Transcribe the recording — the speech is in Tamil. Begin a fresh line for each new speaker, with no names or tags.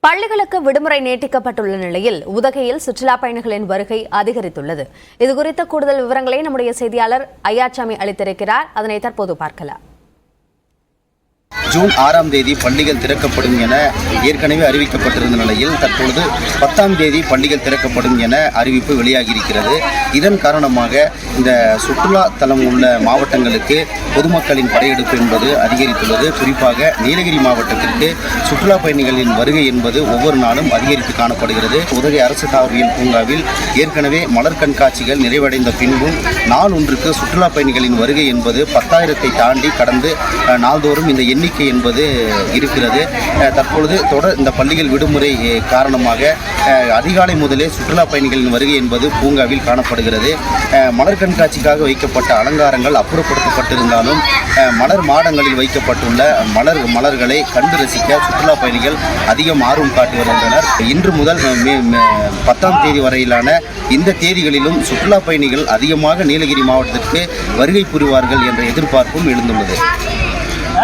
பள்ளிகளுக்கு விடுமுறை நீட்டிக்கப்பட்டுள்ள நிலையில் உதகையில் சுற்றுலா பயணிகளின் வருகை அதிகரித்துள்ளது. இதுகுறித்த கூடுதல் விவரங்களை நம்முடைய செய்தியாளர் ஐயாச்சாமி அளித்திருக்கிறார். அதனை தற்போது பார்க்கலாம்.
ஜூன் 6ஆம் தேதி பள்ளிகள் திறக்கப்படும் என ஏற்கனவே அறிவிக்கப்பட்டிருந்த நிலையில் தற்பொழுது 10ஆம் தேதி பள்ளிகள் திறக்கப்படும் என அறிவிப்பு வெளியாகியிருக்கிறது. இதன் காரணமாக இந்த சுற்றுலா தலம் உள்ள மாவட்டங்களுக்கு பொதுமக்களின் படையெடுப்பு என்பது அதிகரித்துள்ளது. குறிப்பாக நீலகிரி மாவட்டத்திற்கு சுற்றுலா பயணிகளின் வருகை என்பது ஒவ்வொரு நாளும் அதிகரித்து காணப்படுகிறது. உதகை அரசு தாவரவியல் பூங்காவில் ஏற்கனவே மலர் கண்காட்சிகள் நிறைவடைந்த பின்பும் நாள் ஒன்றுக்கு சுற்றுலா பயணிகளின் வருகை என்பது 10,000-ஐ தாண்டி கடந்து நாள்தோறும் இந்த எண்ணிக்கை என்பது இருக்கிறது. தற்பொழுது இந்த பள்ளிகள் விடுமுறை காரணமாக அதிகாலை முதலே சுற்றுலா பயணிகளின் வருகை என்பது பூங்காவில் காணப்படுகிறது. மலர் கண்காட்சிக்காக வைக்கப்பட்ட அலங்காரங்கள் அப்புறப்படுத்தப்பட்டிருந்தாலும் மலர் மாடங்களில் வைக்கப்பட்டுள்ள மலர்களை கண்டு ரசிக்க சுற்றுலா பயணிகள் அதிகம் ஆர்வம் காட்டி வருகின்றனர். இன்று முதல் 10ஆம் தேதி வரையிலான இந்த தேதிகளிலும் சுற்றுலா பயணிகள் அதிகமாக நீலகிரி மாவட்டத்திற்கு வருகை புரிவார்கள் என்ற எதிர்பார்ப்பும் எழுந்துள்ளது.